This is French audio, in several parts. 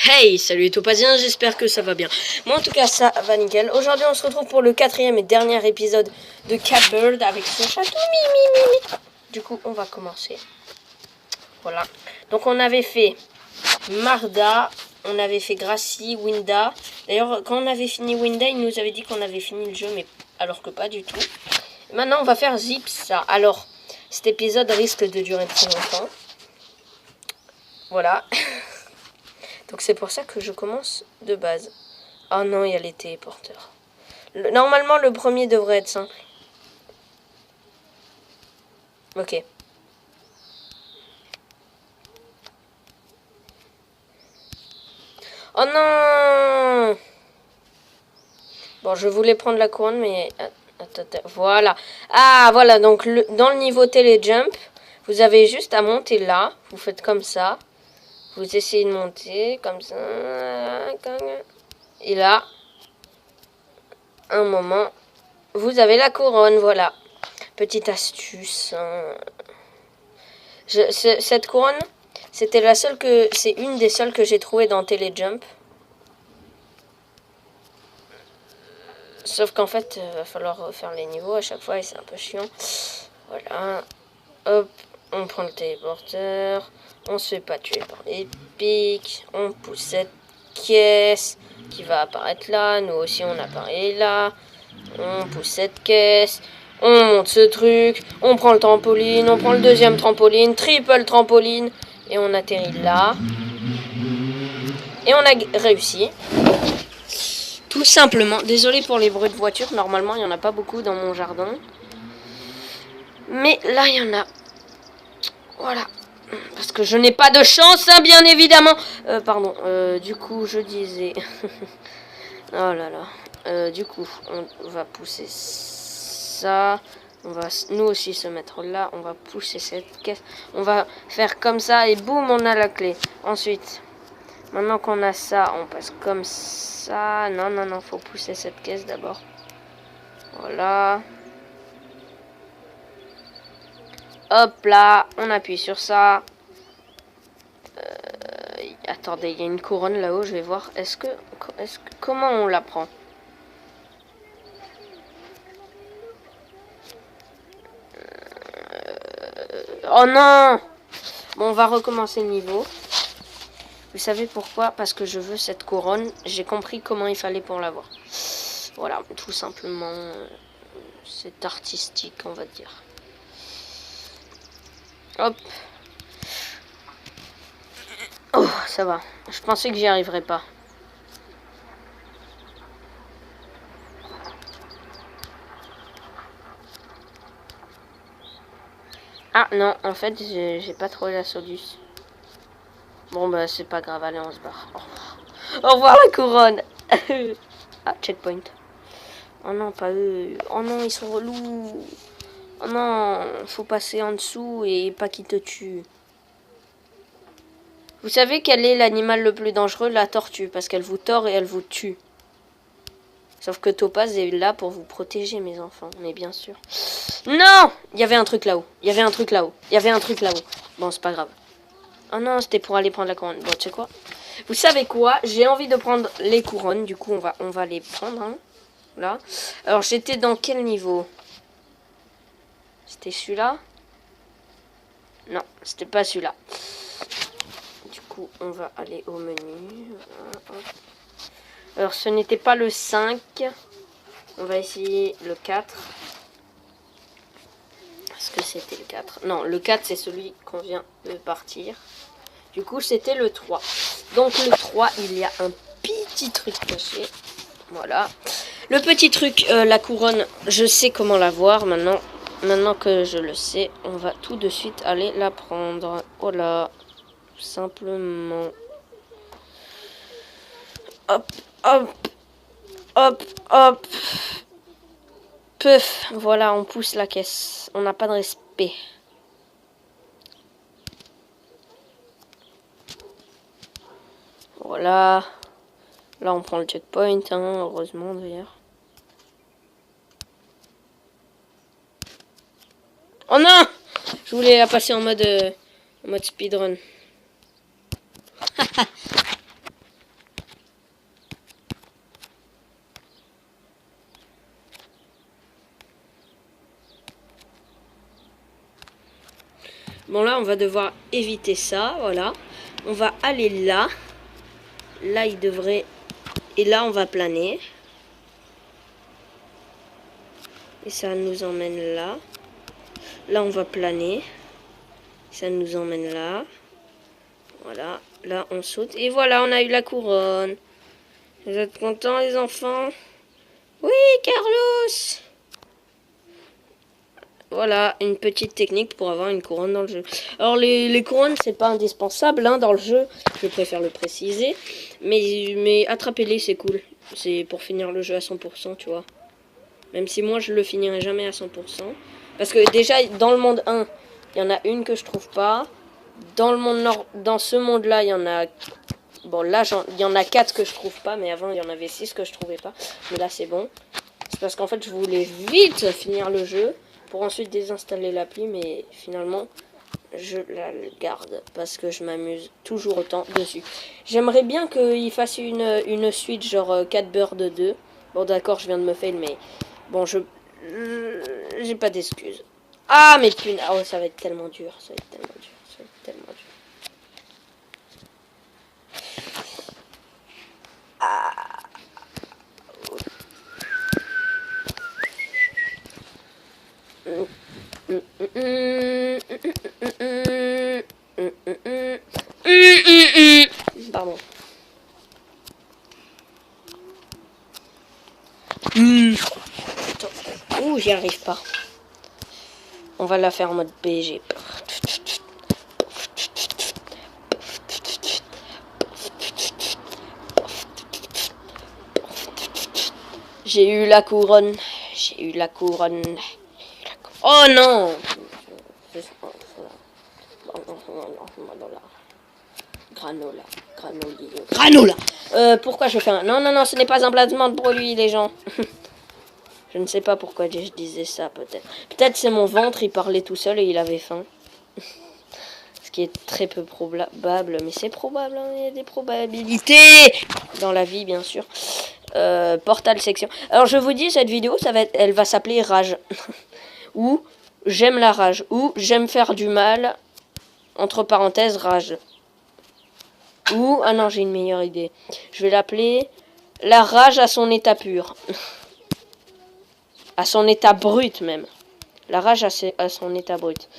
Hey, salut Topazien, j'espère que ça va bien. Moi en tout cas ça va nickel. Aujourd'hui on se retrouve pour le quatrième et dernier épisode de Catbird avec son château. Du coup on va commencer. Voilà. Donc on avait fait Marda, on avait fait Gracie, Winda. D'ailleurs quand on avait fini Winda, il nous avait dit qu'on avait fini le jeu, mais alors que pas du tout. Maintenant on va faire Zipsa. Alors cet épisode risque de durer très longtemps. Voilà. Donc c'est pour ça que je commence de base. Oh non, il y a les téléporteurs. Normalement, le premier devrait être simple. Ok. Oh non! Bon, je voulais prendre la couronne, mais... Attends, voilà. Ah, voilà, donc dans le niveau télé-jump, vous avez juste à monter là. Vous faites comme ça. Vous essayez de monter, comme ça. Et là, un moment, vous avez la couronne, voilà. Petite astuce. Cette couronne, c'était c'est une des seules que j'ai trouvées dans Telejump. Sauf qu'en fait, va falloir refaire les niveaux à chaque fois et c'est un peu chiant. Voilà. Hop, on prend le téléporteur. On se fait pas tuer par les pics. On pousse cette caisse qui va apparaître là. Nous aussi, on apparaît là. On pousse cette caisse. On monte ce truc. On prend le trampoline. On prend le deuxième trampoline. Triple trampoline. Et on atterrit là. Et on a réussi. Tout simplement. Désolé pour les bruits de voiture. Normalement, il n'y en a pas beaucoup dans mon jardin. Mais là, il y en a. Voilà. Parce que je n'ai pas de chance, hein, bien évidemment. Pardon. Du coup, je disais... oh là là. Du coup, on va pousser ça. On va nous aussi se mettre là. On va pousser cette caisse. On va faire comme ça et boum, on a la clé. Ensuite, maintenant qu'on a ça, on passe comme ça. Non, non, non, faut pousser cette caisse d'abord. Voilà. Hop là, on appuie sur ça. Attendez, il y a une couronne là-haut, je vais voir. Comment on la prend? Oh non! Bon, on va recommencer le niveau. Vous savez pourquoi? Parce que je veux cette couronne. J'ai compris comment il fallait pour l'avoir. Voilà, tout simplement. C'est artistique, on va dire. Hop. Oh, ça va. Je pensais que j'y arriverais pas. Ah non, en fait, j'ai pas trouvé la solution. Bon, bah, c'est pas grave, allez, on se barre. Au revoir la couronne. Ah, checkpoint. Oh non, pas eux. Oh non, ils sont relous. Oh non, faut passer en dessous et pas qu'ils te tuent. Vous savez quel est l'animal le plus dangereux? La tortue, parce qu'elle vous tord et elle vous tue. Sauf que Topaz est là pour vous protéger, mes enfants. Mais bien sûr. Non! Il y avait un truc là-haut. Il y avait un truc là-haut. Il y avait un truc là-haut. Bon, c'est pas grave. Oh non, c'était pour aller prendre la couronne. Bon, tu sais quoi? Vous savez quoi? J'ai envie de prendre les couronnes. Du coup, on va les prendre. Hein. Là. Alors, j'étais dans quel niveau? C'était celui-là? Non, c'était pas celui-là. Du coup, on va aller au menu. Alors, ce n'était pas le 5. On va essayer le 4. Est-ce que c'était le 4? Non, le 4, c'est celui qu'on vient de partir. Du coup, c'était le 3. Donc, le 3, il y a un petit truc caché. Voilà. Le petit truc, la couronne, je sais comment l'avoir maintenant. Maintenant que je le sais, on va tout de suite aller la prendre. Voilà. Tout simplement. Hop, hop, hop, hop. Peuf, voilà, on pousse la caisse. On n'a pas de respect. Voilà. Là, on prend le checkpoint, hein, heureusement d'ailleurs. Oh non! Je voulais la passer en mode speedrun. Bon, là, on va devoir éviter ça, voilà. On va aller là. Là, il devrait... Et là, on va planer. Et ça nous emmène là. Là, on va planer. Ça nous emmène là. Voilà. Là, on saute. Et voilà, on a eu la couronne. Vous êtes contents, les enfants? Oui, Carlos! Voilà, une petite technique pour avoir une couronne dans le jeu. Alors, les couronnes, c'est pas indispensable hein, dans le jeu. Je préfère le préciser. Mais attrapez-les, c'est cool. C'est pour finir le jeu à 100%, tu vois. Même si moi, je le finirai jamais à 100%. Parce que déjà, dans le monde 1, il y en a une que je trouve pas. Dans le monde nord, dans ce monde-là, il y en a... Bon, là, il y en a 4 que je trouve pas. Mais avant, il y en avait 6 que je trouvais pas. Mais là, c'est bon. C'est parce qu'en fait, je voulais vite finir le jeu. Pour ensuite désinstaller l'appli. Mais finalement, je la garde. Parce que je m'amuse toujours autant dessus. J'aimerais bien qu'il fasse une suite genre 4 Bird 2. Bon, d'accord, je viens de me fail, mais... Bon, j'ai pas d'excuses. Ah, mais punaise. Oh, ça va être tellement dur. Ça va être tellement dur. Ça va être tellement dur. Ah. Pardon. Ouh, j'y arrive pas. On va la faire en mode BG. J'ai eu la couronne. J'ai eu la couronne. Oh non! Granola. Granola! Pourquoi je fais un... Non, non, non, ce n'est pas un placement de produit, les gens. Je ne sais pas pourquoi je disais ça, peut-être. Peut-être c'est mon ventre, il parlait tout seul et il avait faim. Ce qui est très peu probable, mais c'est probable, hein, il y a des probabilités dans la vie, bien sûr. Portal section. Alors, je vous dis, cette vidéo, elle va s'appeler Rage. Ou j'aime la rage. Ou j'aime faire du mal, entre parenthèses, rage. Ou, ah non, j'ai une meilleure idée. Je vais l'appeler la rage à son état pur. À son état brut, même. La rage à son état brut.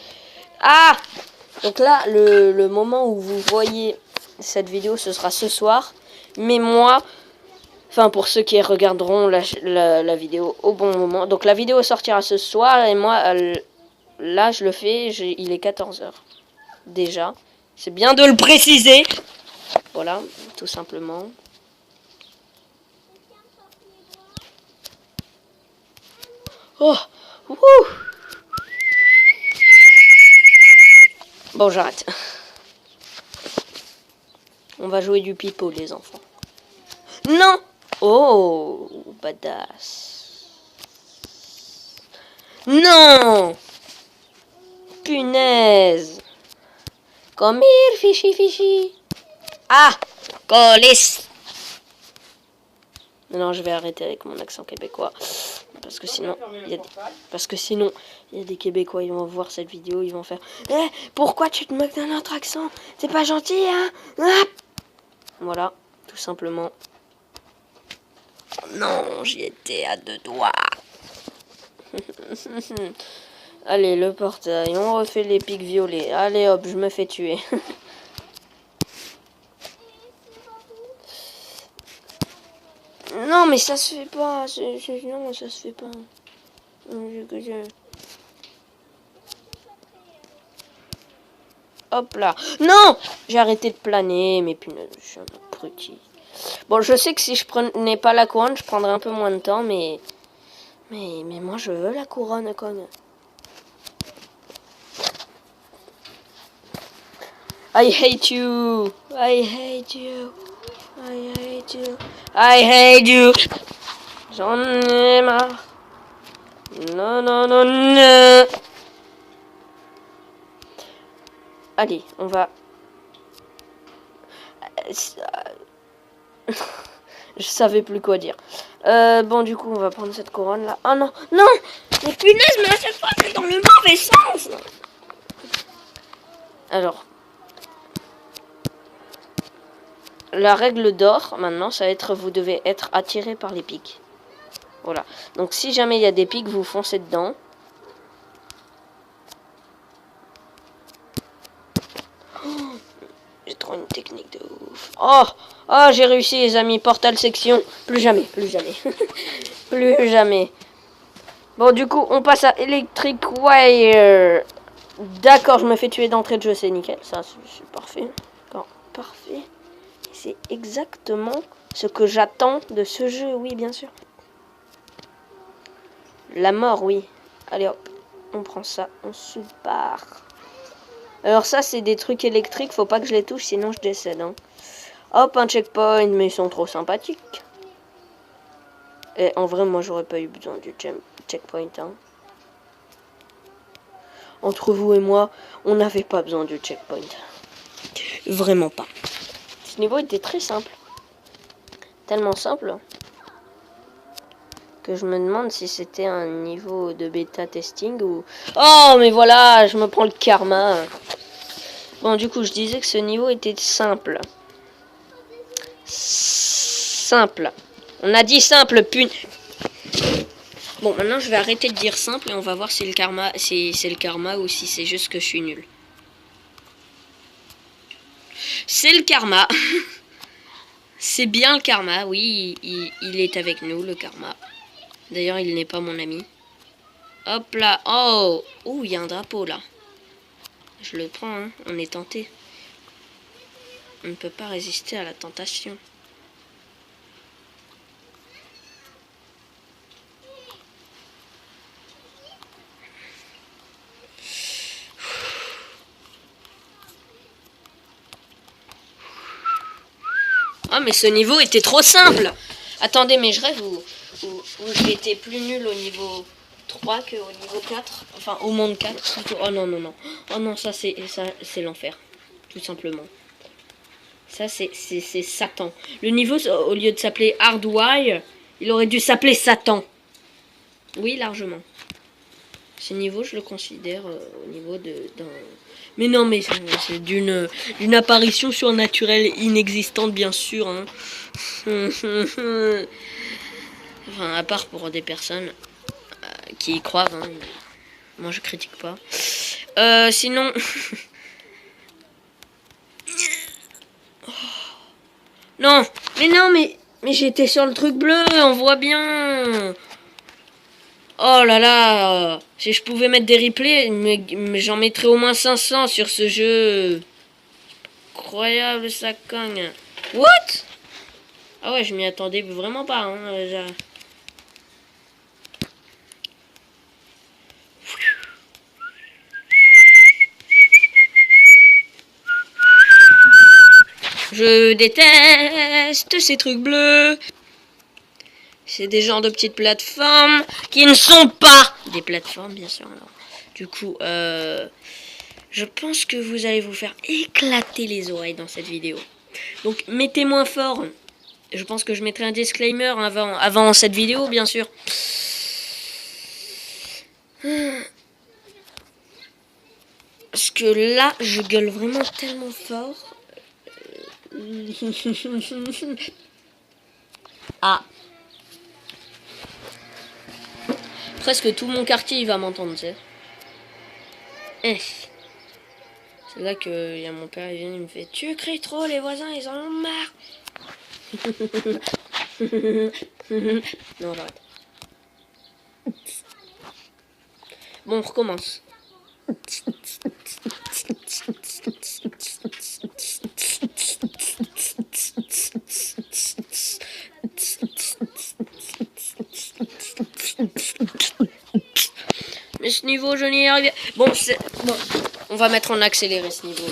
Ah! Donc là, le moment où vous voyez cette vidéo, ce sera ce soir. Mais moi, enfin pour ceux qui regarderont la vidéo au bon moment. Donc la vidéo sortira ce soir et moi, là je le fais, il est 14 h. Déjà. C'est bien de le préciser. Voilà, tout simplement. Oh! Wouh! Bon, j'arrête. On va jouer du pipeau, les enfants. Non! Oh, badass. Non! Punaise! Come here, fishy. Ah! Colis! Non, je vais arrêter avec mon accent québécois. Parce que sinon, il y a des Québécois, ils vont voir cette vidéo, ils vont faire pourquoi tu te moques d'un autre accent? C'est pas gentil, hein? Ah! Voilà, tout simplement. Non, j'y étais à 2 doigts. Allez, le portail, on refait les pics violets. Allez hop, je me fais tuer. Non, mais ça se fait pas. Non, ça se fait pas. Hop là. Non! J'ai arrêté de planer, mais punaise, je suis un abruti. Bon, je sais que si je prenais pas la couronne, je prendrais un peu moins de temps, mais moi, je veux la couronne, conne. I hate you. I hate you. I hate you. I hate you. J'en ai marre. Non, non, non, non. Allez, on va... Je savais plus quoi dire. Bon, du coup, on va prendre cette couronne là. Oh non, non! Mais punaise, mais à chaque fois, c'est dans le mauvais sens! Alors, la règle d'or, maintenant, ça va être, vous devez être attiré par les pics. Voilà. Donc, si jamais il y a des pics, vous foncez dedans. J'ai trop une technique de ouf. Oh, oh, j'ai réussi, les amis. Portal section. Plus jamais, plus jamais. Plus jamais. Bon, du coup, on passe à Electric Wire. D'accord, je me fais tuer d'entrée de jeu, c'est nickel. Ça, c'est parfait. D'accord, parfait. C'est exactement ce que j'attends de ce jeu, oui, bien sûr. La mort, oui. Allez, hop. On prend ça, on se barre. Alors ça, c'est des trucs électriques. Faut pas que je les touche, sinon je décède. Hein. Hop, un checkpoint, mais ils sont trop sympathiques. Et en vrai, moi, j'aurais pas eu besoin du checkpoint. Hein. Entre vous et moi, on n'avait pas besoin du checkpoint. Vraiment pas. Ce niveau était très simple. Tellement simple que je me demande si c'était un niveau de bêta testing ou... Oh, mais voilà, je me prends le karma. Bon, du coup, je disais que ce niveau était simple. Simple. On a dit simple, Bon, maintenant, je vais arrêter de dire simple et on va voir si le karma, si c'est le karma ou si c'est juste que je suis nul. C'est le karma. C'est bien le karma, oui, il est avec nous, le karma. D'ailleurs, il n'est pas mon ami. Hop là, oh, ouh, il y a un drapeau là. Je le prends, hein. On est tenté. On ne peut pas résister à la tentation. Ah, mais ce niveau était trop simple. Attendez, mais je rêve où j'étais plus nul au niveau 3 qu'au niveau 4. Enfin, au monde 4. Plutôt. Oh non, non, non. Oh non, ça c'est l'enfer. Tout simplement. Ça, c'est Satan. Le niveau, au lieu de s'appeler Hardwire, il aurait dû s'appeler Satan. Oui, largement. Ce niveau, je le considère au niveau d'un... Mais non, mais c'est d'une apparition surnaturelle inexistante, bien sûr. Hein. Enfin, à part pour des personnes qui y croient. Hein. Moi, je critique pas. Sinon... Non, mais j'étais sur le truc bleu, on voit bien. Oh là là, si je pouvais mettre des replays, mais j'en mettrais au moins 500 sur ce jeu. Incroyable, ça cogne. What? Ah ouais, je m'y attendais vraiment pas. Hein, déjà. Je déteste ces trucs bleus. C'est des genres de petites plateformes qui ne sont pas des plateformes, bien sûr. Alors, du coup, je pense que vous allez vous faire éclater les oreilles dans cette vidéo. Donc, mettez moins fort. Je pense que je mettrai un disclaimer avant cette vidéo, bien sûr. Parce que là, je gueule vraiment tellement fort. Ah. Presque tout mon quartier, il va m'entendre, tu sais. C'est là que y a mon père, il vient, il me fait: tu cries trop, les voisins, ils en ont marre. Non, j'arrête. Bon, on recommence. Mais ce niveau, je n'y arrive. Bon, on va mettre en accéléré ce niveau.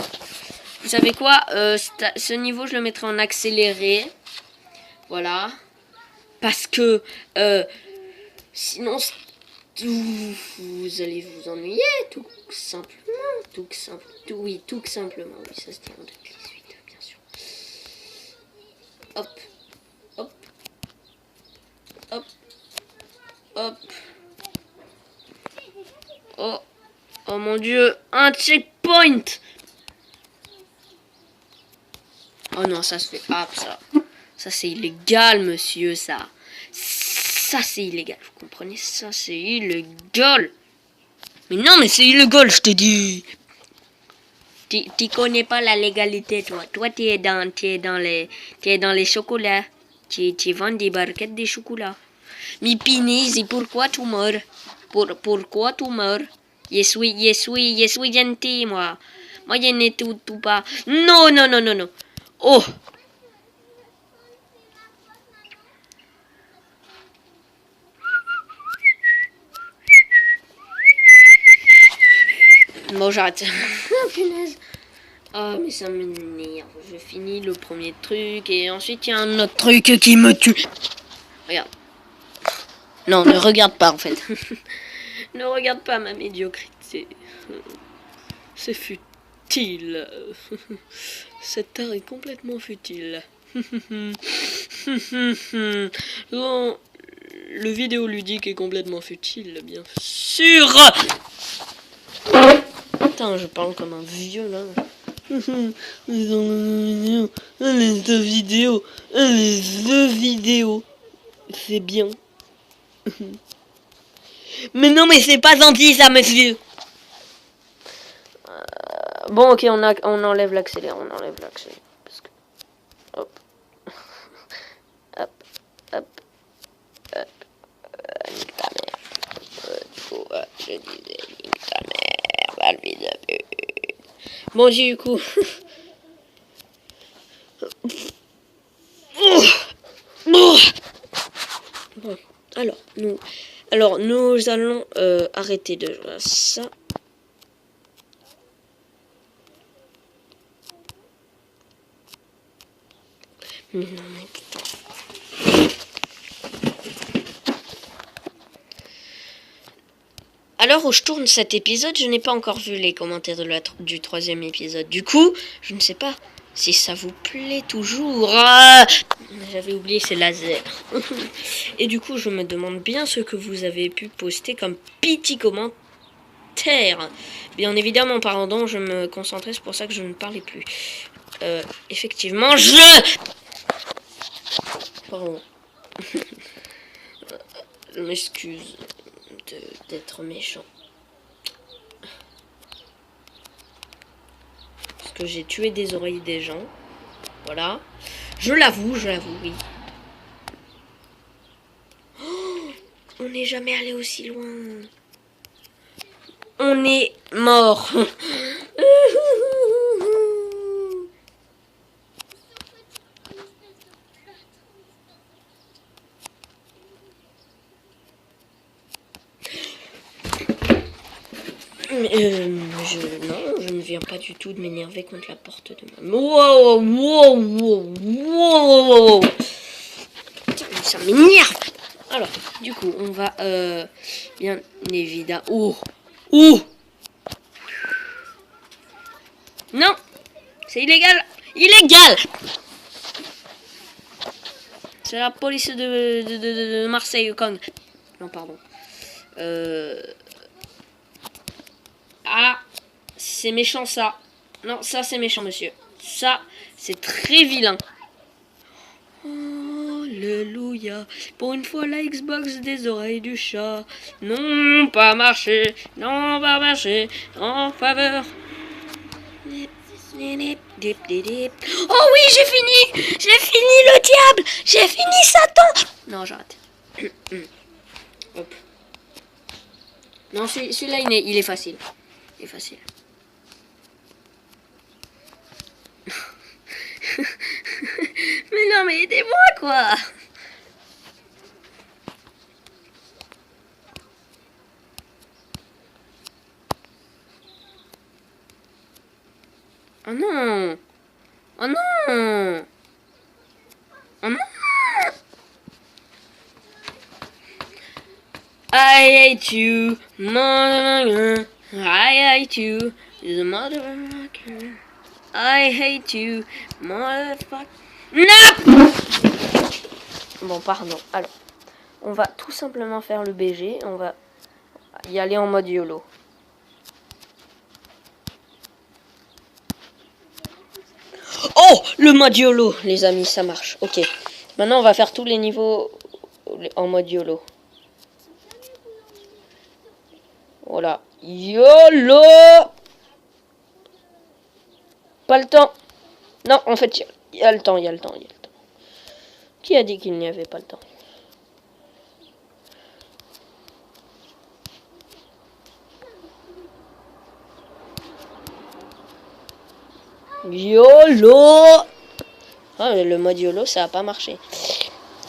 Vous savez quoi, ce niveau, je le mettrai en accéléré. Voilà. Parce que sinon, vous allez vous ennuyer, tout simplement. Tout simplement. Oui, ça se tient en 2018, bien sûr. Hop. Hop. Hop. Hop. Oh. Oh mon dieu, un checkpoint. Oh non, ça se fait pas, ça. Ça, c'est illégal, monsieur, ça. Ça, c'est illégal. Vous comprenez? Ça, c'est illégal. Mais non, mais c'est illégal, je te dis. Tu connais pas la légalité, toi. Toi, tu es dans les chocolats. Tu vends des barquettes de chocolat. Mais Pinise, pourquoi tu meurs? Pourquoi tu meurs? Je suis gentil, moi. Moi, je ne tout pas. Non, non, non, non, non. Oh! Bon, j'arrête. Punaise. Oh, mais ça m'énerve. Je finis le premier truc et ensuite il y a un autre truc qui me tue. Regarde. Non, ne regarde pas en fait. Ne regarde pas ma médiocrité. C'est futile. Cet art est complètement futile. Non, le vidéo ludique est complètement futile, bien sûr. Putain, je parle comme un vieux là. Les deux vidéos, c'est bien. Mais non, mais c'est pas gentil ça, monsieur. Bon, ok, on enlève l'accélérateur, parce que hop, hop, hop, hop, nique ta mère. Du coup, je disais nique ta mère, va le vide. Bon, du coup. Bon, alors nous allons arrêter de jouer à ça. Non, mais putain. À l'heure où je tourne cet épisode, je n'ai pas encore vu les commentaires du troisième épisode. Du coup, je ne sais pas si ça vous plaît toujours. Ah, j'avais oublié, c'est laser. Et du coup, je me demande bien ce que vous avez pu poster comme petit commentaire. Bien évidemment, pardon, je me concentrais, c'est pour ça que je ne parlais plus. Effectivement, Pardon. Je m'excuse d'être méchant. Parce que j'ai tué des oreilles des gens. Voilà. Je l'avoue, oui. Oh, on n'est jamais allé aussi loin. On est mort. Non, je ne viens pas du tout de m'énerver contre la porte de ma... Wow. Putain, ça m'énerve. Alors, du coup, on va bien évidemment... Oh. Non, c'est illégal. C'est la police de Marseille, Kong. Non, pardon. Ah, c'est méchant ça. Non, ça c'est méchant, monsieur. Ça, c'est très vilain. Alléluia. Pour une fois, la Xbox des oreilles du chat. Non, pas marché. En faveur. Oh oui, j'ai fini le diable. J'ai fini Satan. Non, j'arrête. Hop. Non, celui-là, il est facile. Mais non, mais aidez-moi, quoi. Oh non. I hate you, motherfucker. I hate you, the motherfucker. I hate you, motherfucker. Non! Bon, pardon. Alors, on va tout simplement faire le BG. On va y aller en mode YOLO. Oh! Oh, le mode YOLO, les amis, ça marche. Ok. Maintenant, on va faire tous les niveaux en mode YOLO. Voilà. YOLO! Pas le temps. Non, en fait, il y a le temps, il y a le temps, il y a le temps. Qui a dit qu'il n'y avait pas le temps? YOLO! Ah, le mode YOLO, ça a pas marché.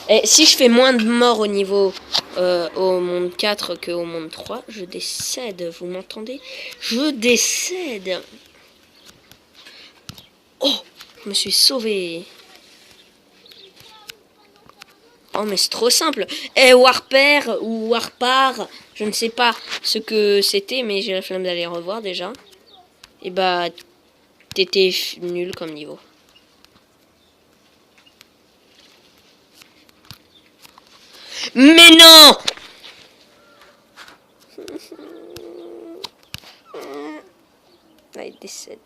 Et si je fais moins de morts au niveau au monde 4 qu'au monde 3, je décède, vous m'entendez? Je décède. Oh, je me suis sauvé. Oh, mais c'est trop simple. Eh, Warper ou Warpar, je ne sais pas ce que c'était, mais j'ai la flemme d'aller revoir déjà. Et bah, t'étais nul comme niveau. Mais non! Là, il décède.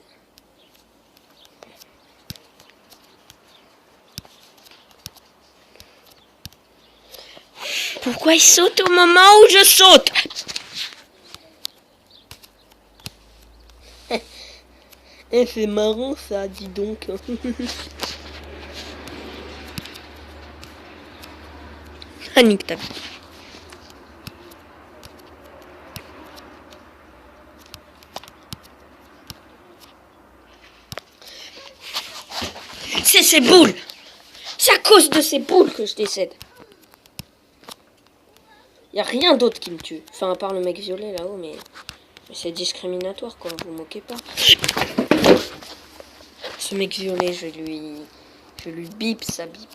Pourquoi il saute au moment où je saute? Eh, c'est marrant ça, dis donc. Ah, nique ta vie. C'est ces boules! C'est à cause de ces boules que je décède. Y a rien d'autre qui me tue. Enfin, à part le mec violet là-haut, mais c'est discriminatoire, quoi. Vous moquez pas. Ce mec violet, je lui bip, ça bip.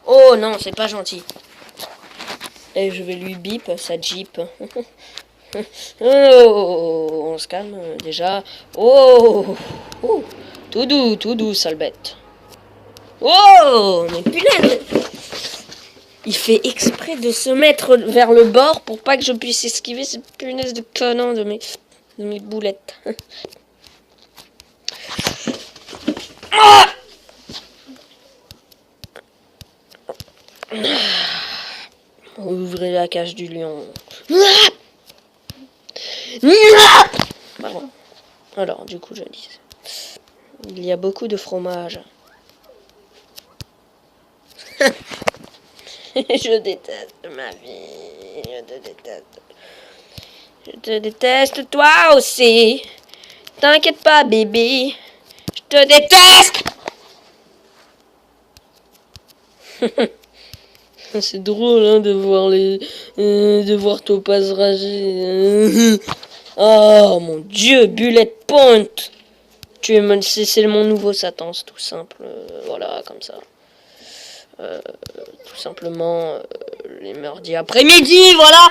Oh non, c'est pas gentil. Et je vais lui bip, ça jeep. Oh, on se calme déjà. Oh, oh, tout doux, sale bête. Oh, mais punaise! Il fait exprès de se mettre vers le bord pour pas que je puisse esquiver cette punaise de canon de mes boulettes. Ah! Ouvrez la cage du lion. Pardon. Alors, du coup, je dis. Il y a beaucoup de fromage. Je déteste ma vie. Je te déteste. Je te déteste toi aussi. T'inquiète pas, bébé. Je te déteste. C'est drôle hein, de voir Topaz rager. Oh mon dieu, Bullet Point. C'est mon nouveau Satan, c'est tout simple. Voilà, comme ça. Tout simplement, les mardis après-midi, voilà.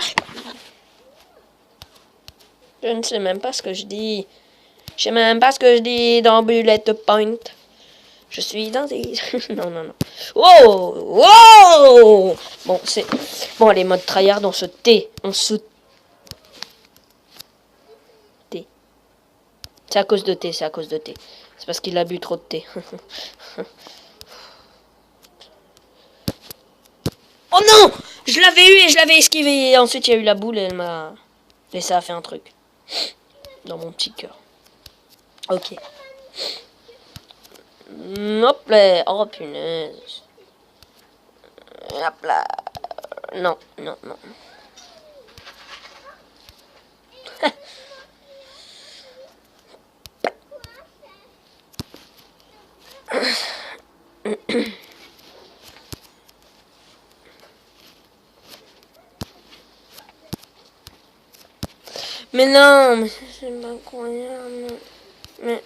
Je ne sais même pas ce que je dis. Je sais même pas ce que je dis dans Bullet Point. Je suis dans des... non, non, non. Oh! Oh! Bon, c'est... Bon, les modes tryhard, on se tait. On se tait. C'est à cause de thé, c'est à cause de thé. C'est parce qu'il a bu trop de thé. Oh non! Je l'avais eu et je l'avais esquivé. Et ensuite, il y a eu la boule et elle m'a... Et ça a fait un truc. Dans mon petit cœur. Ok. Hop là. Oh punaise. Hop là. Non, non, non. Mais non, mais c'est pas incroyable. Mais.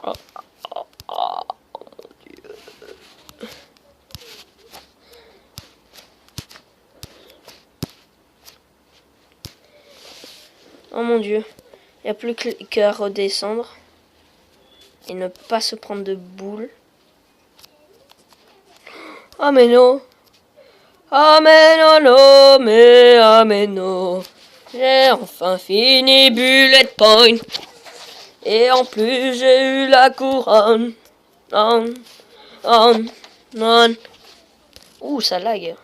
Oh, oh, oh, mon Dieu. Oh mon Dieu. Il n'y a plus qu'à redescendre. Et ne pas se prendre de boules. Oh mais non. Amen, oh non, mais amen, oh. J'ai enfin fini Bullet Point. Et en plus, j'ai eu la couronne. Non, non, non. Ouh, ça lag.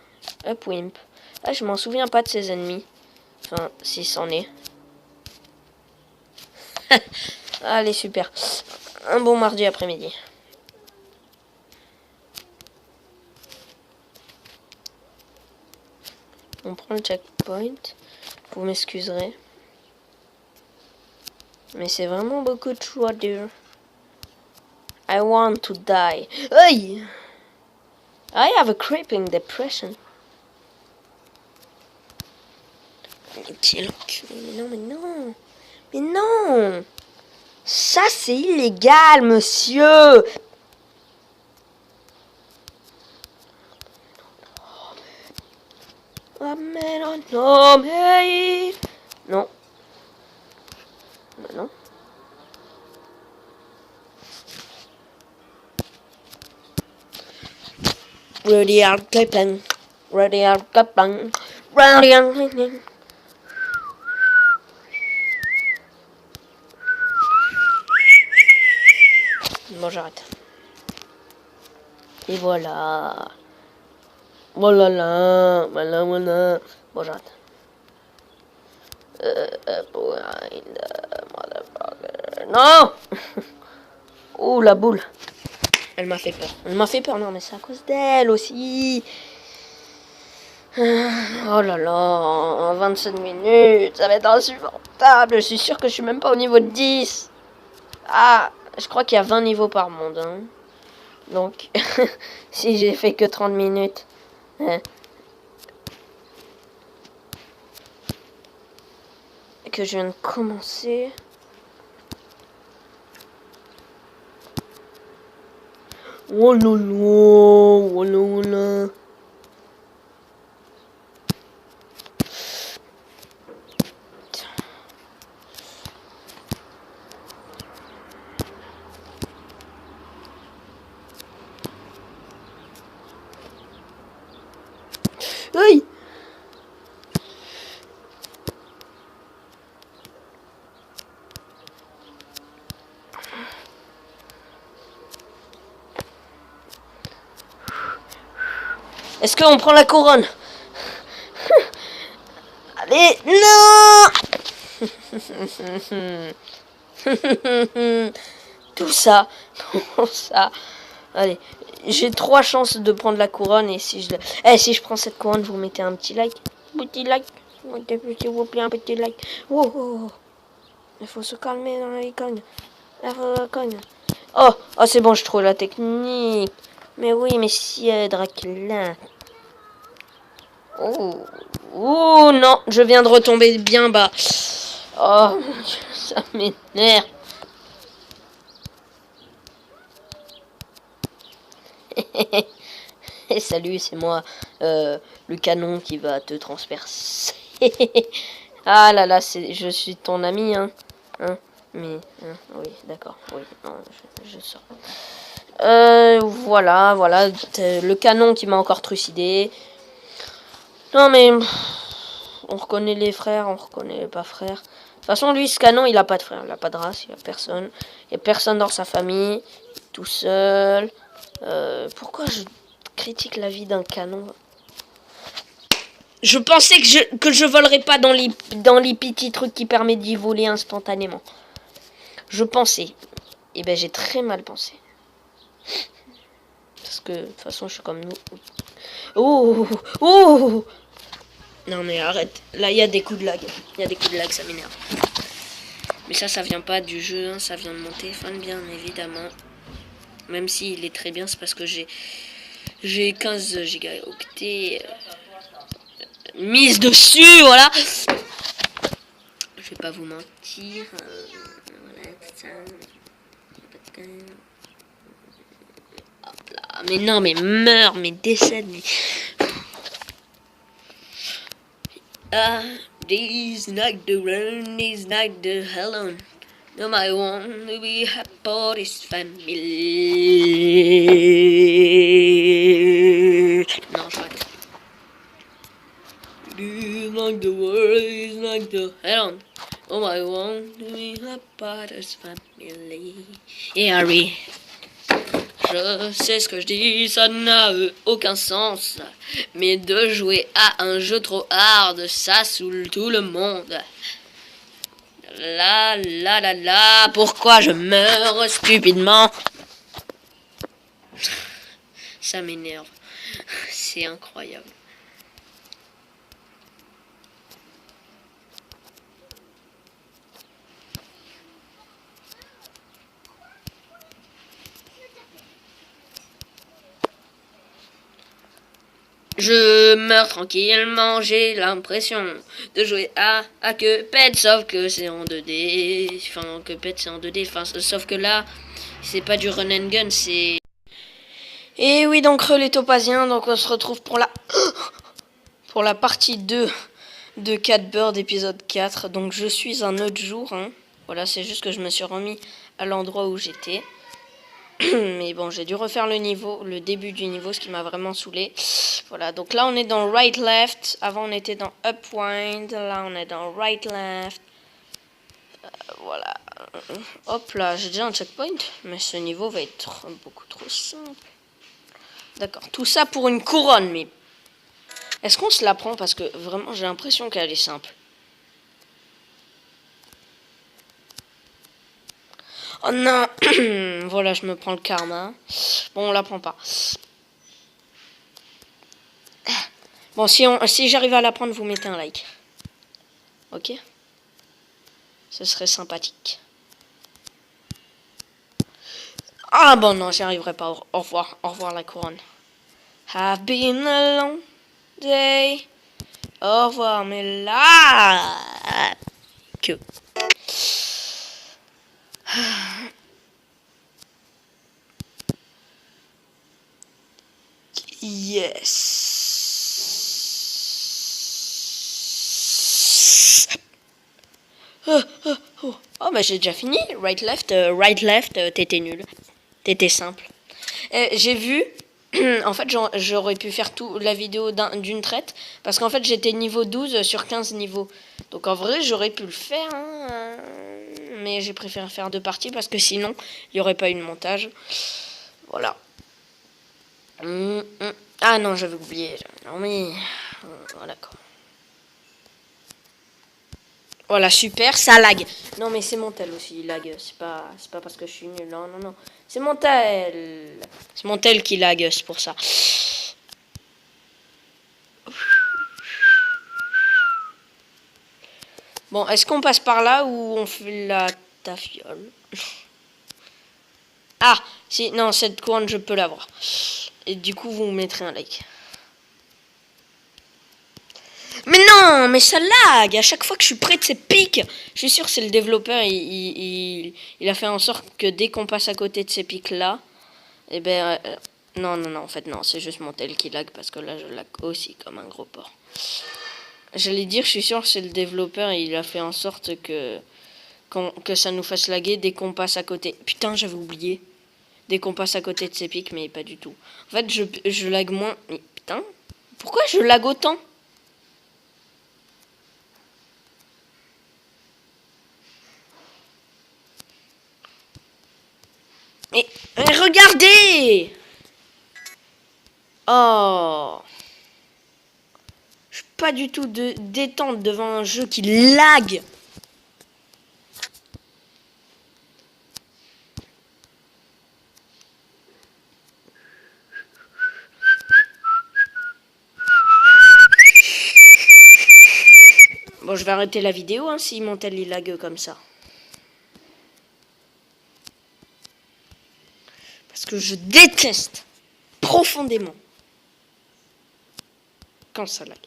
Upwimp. Ah, je m'en souviens pas de ses ennemis. Enfin, si c'en est. Allez, super. Un bon mardi après-midi. On prend le checkpoint. Vous m'excuserez. Mais c'est vraiment beaucoup de choix dur. I want to die. Aïe! I have a creeping depression. Quel enculé. Mais non, mais non. Mais non! Ça, c'est illégal, monsieur! Oh, mais non, non, mais... Non. Bah non. Rudyard Kipling. Rudyard Kipling. Rudyard Kipling. Bon, j'arrête. Et voilà. Voilà, là. Voilà, voilà. Bon, j'arrête. Non. Oh, la boule. Elle m'a fait peur. Elle m'a fait peur. Non, mais c'est à cause d'elle aussi. Oh là là. 27 minutes. Ça va être insupportable. Je suis sûr que je suis même pas au niveau de 10. Ah, je crois qu'il y a 20 niveaux par monde. Hein. Donc, si j'ai fait que 30 minutes. Que je viens de commencer. Oh là là, oh là oh là. Aïe! Est-ce qu'on prend la couronne? Allez, non! Tout ça, tout ça. Allez, j'ai 3 chances de prendre la couronne et si je, si je prends cette couronne, vous mettez un petit like, s'il vous plaît, un petit like. Wow, il faut se calmer dans les cognes. Oh, c'est bon, je trouve la technique. Mais oui, mais si Dracula. Oh non, je viens de retomber bien bas. Oh mon Dieu, ça m'énerve. Salut, c'est moi, le canon qui va te transpercer. Ah là là, je suis ton ami, hein. Mais, oui, d'accord, oui, non, je sors. Voilà, le canon qui m'a encore trucidé. Non mais, on reconnaît les frères, on reconnaît les pas frères. De toute façon, lui, ce canon, il a pas de frère, il a pas de race, il y a personne. Il y a personne dans sa famille, tout seul. Pourquoi je critique la vie d'un canon? Je pensais que je volerais pas dans les petits trucs qui permettent d'y voler instantanément. Je pensais. Et ben j'ai très mal pensé. Parce que de toute façon je suis comme nous. Oh. Non mais arrête. Là il y a des coups de lag. Ça m'énerve. Mais ça vient pas du jeu, hein, ça vient de mon téléphone bien évidemment. Même s'il est très bien, c'est parce que j'ai 15 gigaoctets mise dessus, voilà. Je vais pas vous mentir. Voilà, ça. Hop là. Mais non, mais meurs, mais décède, mais... These night the run, these night the hell on. No, I want to be happy for this family. Non, j'arrête. like the world is like the hell. Oh, I want to be a part of this family. Et Harry, je sais ce que je dis, ça n'a aucun sens. Mais de jouer à un jeu trop hard, ça saoule tout le monde. La la la la, pourquoi je meurs stupidement? Ça m'énerve. C'est incroyable. Je meurs tranquillement, j'ai l'impression de jouer à Cuphead, sauf que c'est en 2D. Enfin, Cuphead c'est en 2D, enfin, sauf que là, c'est pas du run and gun, c'est... Et oui, donc les Topasiens, donc on se retrouve pour la partie 2 de Catbird épisode 4. Donc je suis un autre jour, hein. Voilà, c'est juste que je me suis remis à l'endroit où j'étais. Mais bon, j'ai dû refaire le début du niveau, ce qui m'a vraiment saoulé. Voilà, donc là on est dans right left. Avant on était dans upwind. Là on est dans right left. Voilà. Hop là, j'ai déjà un checkpoint. Mais ce niveau va être beaucoup trop simple. D'accord, tout ça pour une couronne. Mais est-ce qu'on se la prend? Parce que vraiment j'ai l'impression qu'elle est simple. Oh non. Voilà, je me prends le karma. Bon, on la prend pas. Bon, si j'arrive à la prendre, vous mettez un like. Ok? Ce serait sympathique. Ah bon, non, j'y arriverai pas. Au revoir la couronne. Have been a long day. Au revoir, mais là... Que... Yes. Oh, bah j'ai déjà fini. Right, left, t'étais nul. T'étais simple. J'ai vu... En fait, j'aurais pu faire toute la vidéo d'une traite. Parce qu'en fait, j'étais niveau 12 sur 15 niveaux. Donc en vrai, j'aurais pu le faire. Hein, mais j'ai préféré faire 2 parties. Parce que sinon, il n'y aurait pas eu de montage. Voilà. Ah non, j'avais oublié. Non mais... Voilà quoi. Voilà, super, ça lag. Non mais c'est mon tel aussi, il lag. C'est pas parce que je suis nul. Non, non, non. C'est mon tel. C'est mon tel qui lag, c'est pour ça. Bon, est-ce qu'on passe par là ou on fait la tafiole? Ah, si, non, cette couronne, je peux l'avoir. Et du coup, vous mettrez un like. Mais non, mais ça lag. À chaque fois que je suis près de ces pics, je suis sûr que c'est le développeur. Il a fait en sorte que dès qu'on passe à côté de ces pics-là, eh ben... non, non, non, en fait, non, c'est juste mon tel qui lag parce que là, je lag aussi comme un gros porc. J'allais dire, je suis sûr que c'est le développeur et il a fait en sorte que ça nous fasse laguer dès qu'on passe à côté. Putain, j'avais oublié. Dès qu'on passe à côté de ces pics, mais pas du tout. En fait, je lag moins... Mais putain, pourquoi je lag autant? Mais regardez! Oh! Je suis pas du tout détente devant un jeu qui lag. Bon, je vais arrêter la vidéo hein, si mon tel il lag comme ça. Parce que je déteste profondément quand ça lag.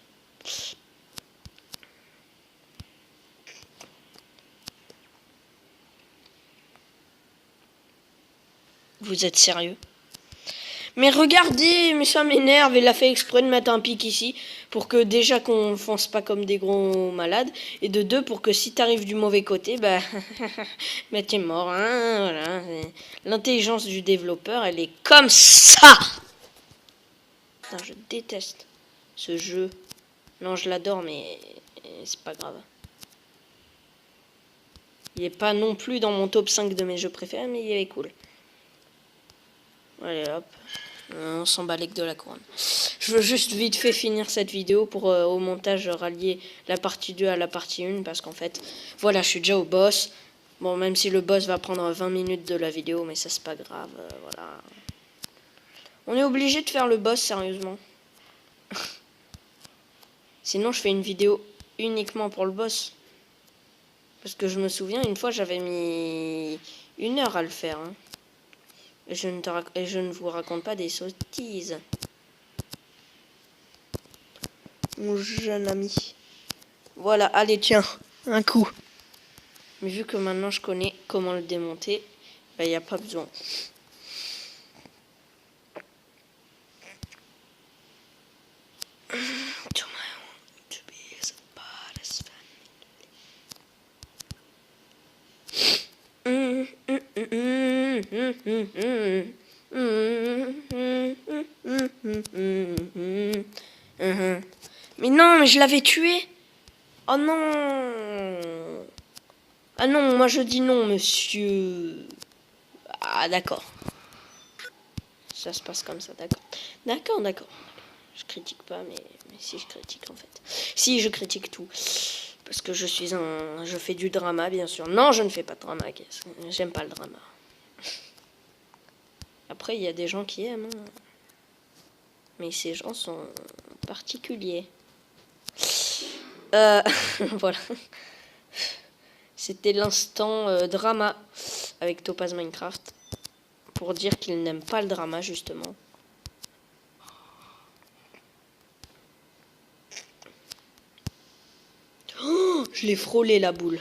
Vous êtes sérieux? Mais regardez, mais ça m'énerve. Il a fait exprès de mettre un pic ici pour que déjà qu'on fonce pas comme des gros malades. Et de deux, pour que si t'arrives du mauvais côté, bah, bah t'es mort. Hein, voilà. L'intelligence du développeur, elle est comme ça. Putain, je déteste ce jeu. Non, je l'adore, mais c'est pas grave. Il est pas non plus dans mon top 5 de mes jeux préférés, mais il est cool. Allez, hop. On s'en balèque de la couronne. Je veux juste vite fait finir cette vidéo pour au montage rallier la partie 2 à la partie 1, parce qu'en fait, voilà, je suis déjà au boss. Bon, même si le boss va prendre 20 minutes de la vidéo, mais ça c'est pas grave, voilà. On est obligé de faire le boss, sérieusement. Sinon, je fais une vidéo uniquement pour le boss. Parce que je me souviens, une fois, j'avais mis 1 heure à le faire. Hein. Et je ne vous raconte pas des sottises. Mon jeune ami. Voilà, allez, tiens, un coup. Mais vu que maintenant je connais comment le démonter, il n'y a pas besoin. Mais non, mais je l'avais tué. Oh non. Ah non, moi je dis non, monsieur. Ah d'accord. Ça se passe comme ça, d'accord. D'accord. Je critique pas, mais si je critique en fait. Si, je critique tout. Parce que je fais du drama, bien sûr. Non, je ne fais pas de drama, j'aime pas le drama. Après, il y a des gens qui aiment. Hein. Mais ces gens sont particuliers. Voilà. C'était l'instant drama avec Topaz Minecraft. Pour dire qu'il n'aime pas le drama, justement. Oh, je l'ai frôlé, la boule.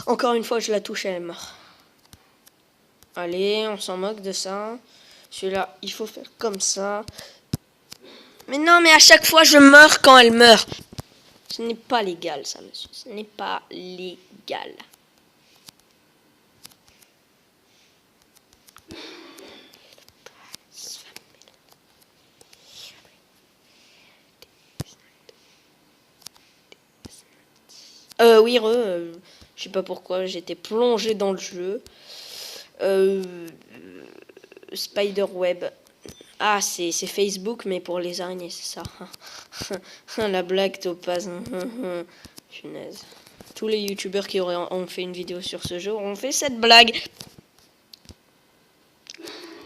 Encore une fois, je la touche, elle meurt. Allez, on s'en moque de ça. Celui-là, il faut faire comme ça. Mais non, mais à chaque fois, je meurs quand elle meurt. Ce n'est pas légal, ça, monsieur. Ce n'est pas légal. Oui, je sais pas pourquoi, j'étais plongé dans le jeu. Spiderweb. Ah, c'est Facebook, mais pour les araignées, c'est ça. La blague Topaz. Punaise. Tous les youtubeurs qui ont fait une vidéo sur ce jeu ont fait cette blague.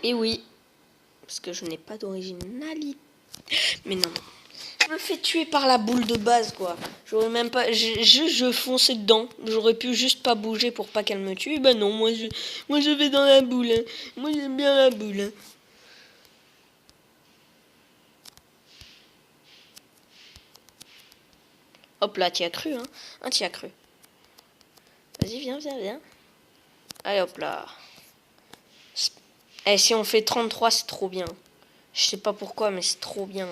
Et oui. Parce que je n'ai pas d'originalité. Mais non. Je me fais tuer par la boule de base, quoi. J'aurais même pas... Je fonçais dedans. J'aurais pu juste pas bouger pour pas qu'elle me tue. Ben non, moi je vais dans la boule. Hein. Moi j'aime bien la boule. Hein. Hop là, t'y as cru, hein. T'y as cru. Vas-y, viens. Allez, hop là. Eh, si on fait 33, c'est trop bien. Je sais pas pourquoi, mais c'est trop bien.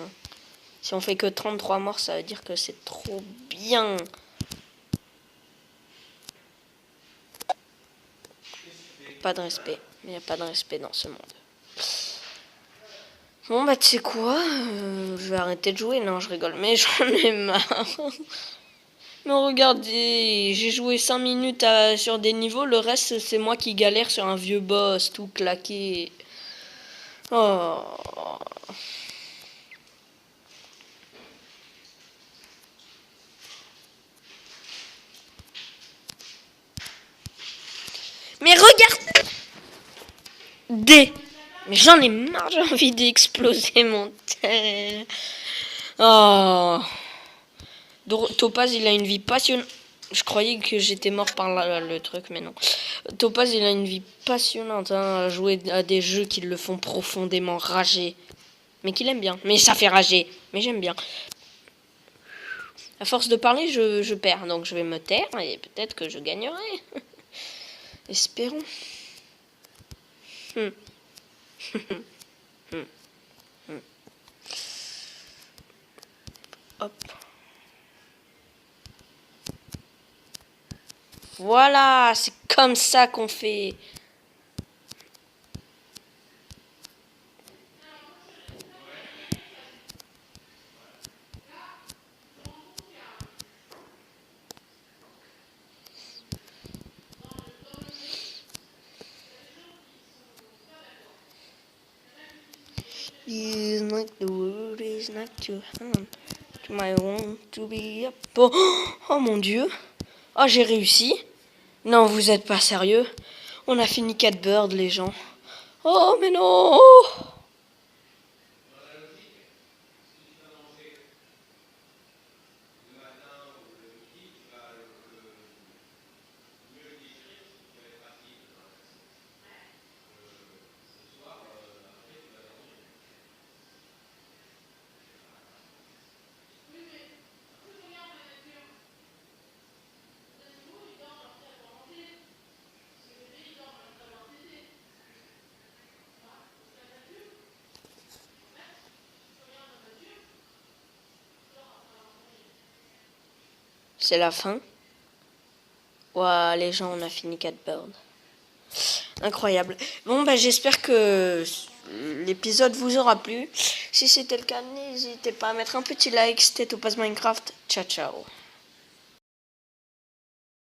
Si on fait que 33 morts, ça veut dire que c'est trop bien. Pas de respect. Il n'y a pas de respect dans ce monde. Bon, bah, tu sais quoi je vais arrêter de jouer. Non, je rigole. Mais j'en ai marre. Mais regardez, j'ai joué 5 minutes sur des niveaux. Le reste, c'est moi qui galère sur un vieux boss tout claqué. Oh. Mais regardez. Mais j'en ai marre, j'ai envie d'exploser mon tel. Oh. Topaz, il a une vie passionnante. Je croyais que j'étais mort par le truc, mais non. Topaz, il a une vie passionnante, hein, à jouer à des jeux qui le font profondément rager. Mais qu'il aime bien. Mais ça fait rager. Mais j'aime bien. À force de parler, je perds. Donc je vais me taire et peut-être que je gagnerai. Espérons. Hop. Voilà, c'est comme ça qu'on fait. Is not the word is not to hand. To my want to be up. Oh, oh mon dieu. Oh, j'ai réussi. Non, vous êtes pas sérieux. On a fini 4 birds, les gens. Oh, mais non. C'est la fin. Ouah, les gens, on a fini 4 birds. Incroyable. Bon, bah, j'espère que l'épisode vous aura plu. Si c'était le cas, n'hésitez pas à mettre un petit like. C'était Topaz Minecraft. Ciao, ciao.